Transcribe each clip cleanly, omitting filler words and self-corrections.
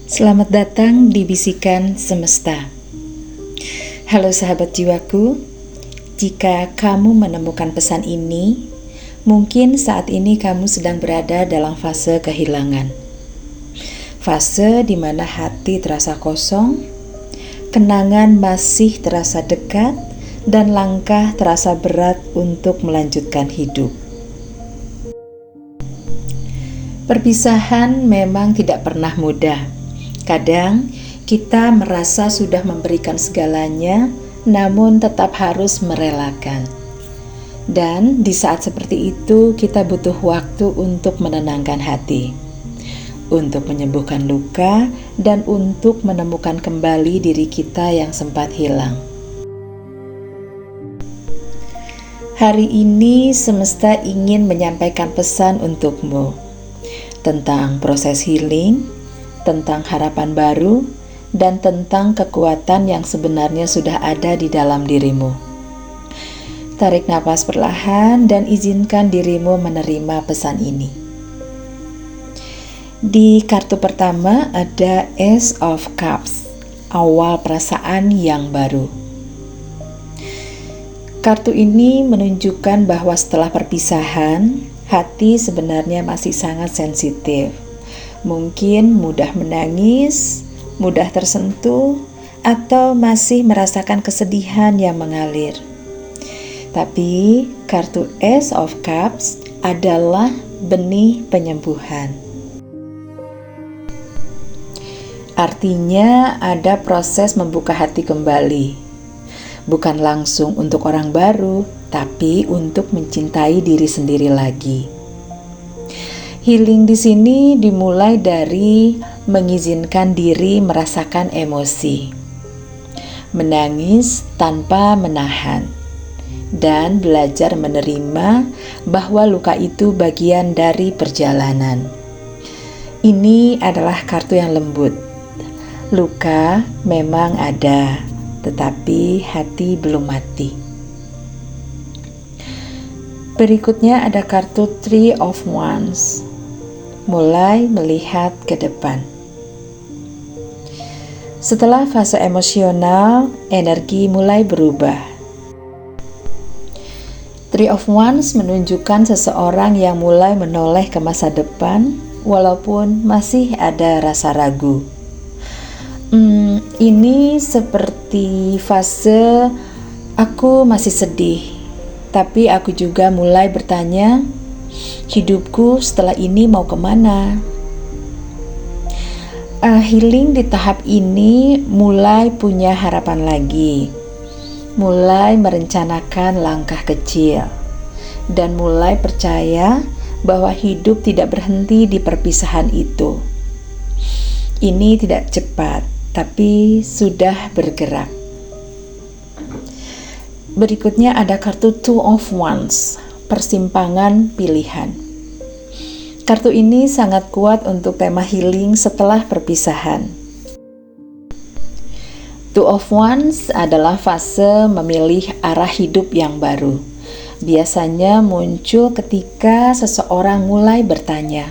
Selamat datang di Bisikan Semesta. Halo sahabat jiwaku, jika kamu menemukan pesan ini, mungkin saat ini kamu sedang berada dalam fase kehilangan. Fase di mana hati terasa kosong, kenangan masih terasa dekat, dan langkah terasa berat untuk melanjutkan hidup. Perpisahan memang tidak pernah mudah. Kadang kita merasa sudah memberikan segalanya, namun tetap harus merelakan. Dan di saat seperti itu, kita butuh waktu untuk menenangkan hati, untuk menyembuhkan luka, dan untuk menemukan kembali diri kita yang sempat hilang. Hari ini semesta ingin menyampaikan pesan untukmu tentang proses healing, tentang harapan baru, dan tentang kekuatan yang sebenarnya sudah ada di dalam dirimu. Tarik napas perlahan dan izinkan dirimu menerima pesan ini. Di kartu pertama ada Ace of Cups, awal perasaan yang baru. Kartu ini menunjukkan bahwa setelah perpisahan, hati sebenarnya masih sangat sensitif. Mungkin mudah menangis, mudah tersentuh, atau masih merasakan kesedihan yang mengalir. Tapi kartu Ace of Cups adalah benih penyembuhan. Artinya ada proses membuka hati kembali. Bukan langsung untuk orang baru, tapi untuk mencintai diri sendiri lagi. Healing di sini dimulai dari mengizinkan diri merasakan emosi, menangis tanpa menahan, dan belajar menerima bahwa luka itu bagian dari perjalanan. Ini adalah kartu yang lembut. Luka memang ada, tetapi hati belum mati. Berikutnya ada kartu Three of Wands. Mulai melihat ke depan. Setelah fase emosional, energi mulai berubah. Three of Wands menunjukkan seseorang yang mulai menoleh ke masa depan, walaupun masih ada rasa ragu. Ini seperti fase aku masih sedih, tapi aku juga mulai bertanya, hidupku setelah ini mau kemana? Healing di tahap ini mulai punya harapan lagi, mulai merencanakan langkah kecil, dan mulai percaya bahwa hidup tidak berhenti di perpisahan itu. Ini tidak cepat, tapi sudah bergerak. Berikutnya ada kartu Two of Wands, persimpangan pilihan. Kartu ini sangat kuat untuk tema healing setelah perpisahan. Two of Wands adalah fase memilih arah hidup yang baru. Biasanya muncul ketika seseorang mulai bertanya,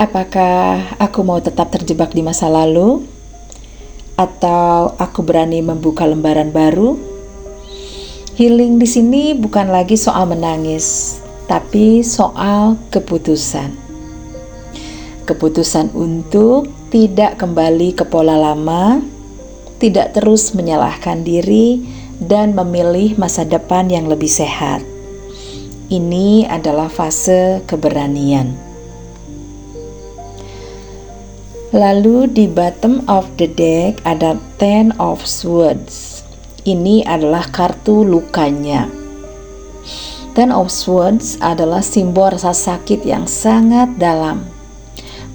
apakah aku mau tetap terjebak di masa lalu? Atau aku berani membuka lembaran baru? Healing di sini bukan lagi soal menangis, tapi soal keputusan. Keputusan untuk tidak kembali ke pola lama, tidak terus menyalahkan diri, dan memilih masa depan yang lebih sehat. Ini adalah fase keberanian. Lalu di bottom of the deck ada Ten of Swords. Ini adalah kartu lukanya. Ten of Swords adalah simbol rasa sakit yang sangat dalam.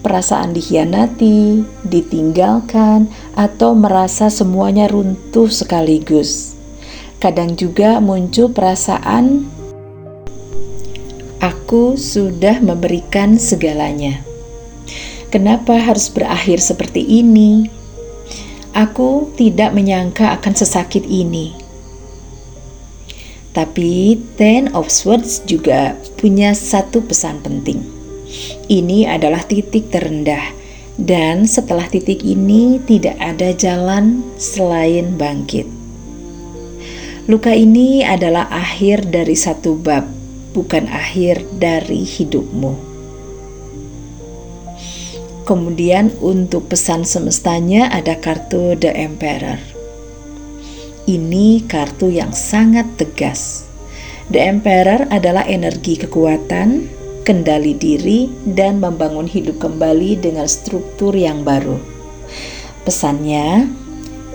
Perasaan dikhianati, ditinggalkan, atau merasa semuanya runtuh sekaligus. Kadang juga muncul perasaan, aku sudah memberikan segalanya. Kenapa harus berakhir seperti ini? Aku tidak menyangka akan sesakit ini. Tapi Ten of Swords juga punya satu pesan penting. Ini adalah titik terendah, Dan setelah titik ini tidak ada jalan selain bangkit. Luka ini adalah akhir dari satu bab, bukan akhir dari hidupmu. Kemudian untuk pesan semestanya ada kartu The Emperor. Ini kartu yang sangat tegas. The Emperor adalah energi kekuatan, kendali diri, dan membangun hidup kembali dengan struktur yang baru. Pesannya,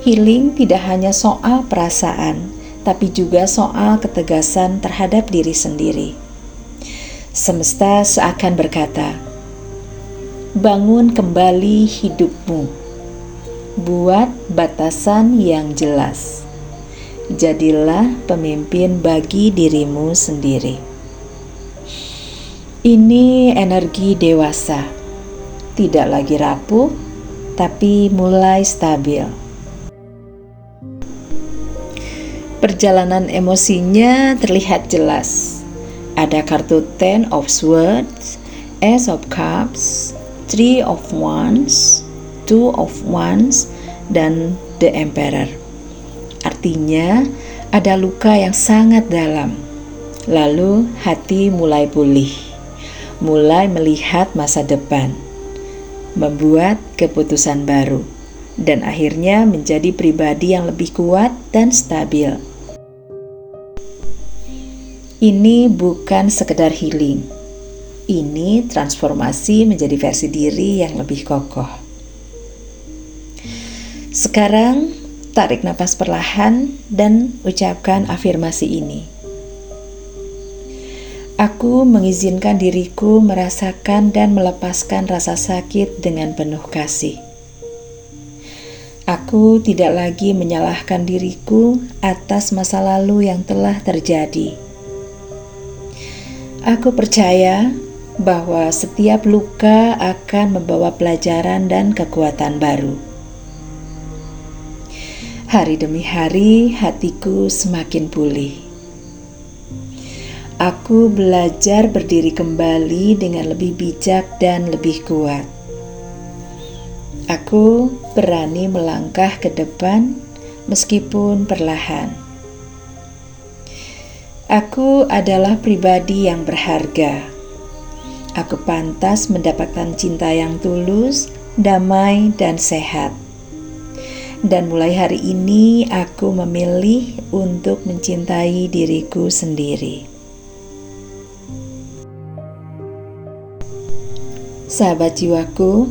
healing tidak hanya soal perasaan, tapi juga soal ketegasan terhadap diri sendiri. Semesta seakan berkata, bangun kembali hidupmu. Buat batasan yang jelas. Jadilah pemimpin bagi dirimu sendiri. Ini energi dewasa, tidak lagi rapuh, tapi mulai stabil. Perjalanan emosinya terlihat jelas. Ada kartu Ten of Swords, Ace of Cups, Three of Wands, Two of Wands, dan The Emperor. Artinya, ada luka yang sangat dalam. Lalu hati mulai pulih, mulai melihat masa depan, membuat keputusan baru, dan akhirnya menjadi pribadi yang lebih kuat dan stabil. Ini bukan sekedar healing. Ini transformasi menjadi versi diri yang lebih kokoh. Sekarang, tarik napas perlahan dan ucapkan afirmasi ini. Aku mengizinkan diriku merasakan dan melepaskan rasa sakit dengan penuh kasih. Aku tidak lagi menyalahkan diriku atas masa lalu yang telah terjadi. Aku percaya bahwa setiap luka akan membawa pelajaran dan kekuatan baru. Hari demi hari, hatiku semakin pulih. Aku belajar berdiri kembali dengan lebih bijak dan lebih kuat. Aku berani melangkah ke depan meskipun perlahan. Aku adalah pribadi yang berharga. Aku pantas mendapatkan cinta yang tulus, damai, dan sehat. Dan mulai hari ini aku memilih untuk mencintai diriku sendiri. Sahabat jiwaku,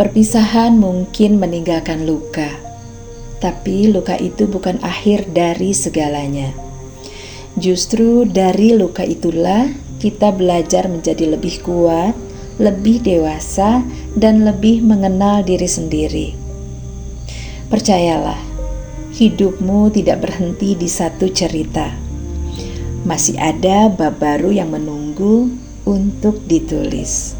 perpisahan mungkin meninggalkan luka, tapi luka itu bukan akhir dari segalanya. Justru dari luka itulah kita belajar menjadi lebih kuat, lebih dewasa, dan lebih mengenal diri sendiri. Percayalah, hidupmu tidak berhenti di satu cerita. Masih ada bab baru yang menunggu untuk ditulis.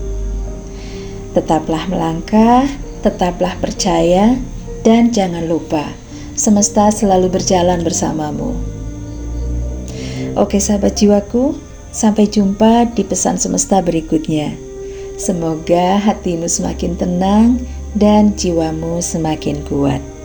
Tetaplah melangkah, tetaplah percaya, dan jangan lupa, semesta selalu berjalan bersamamu. Oke sahabat jiwaku, sampai jumpa di pesan semesta berikutnya. Semoga hatimu semakin tenang dan jiwamu semakin kuat.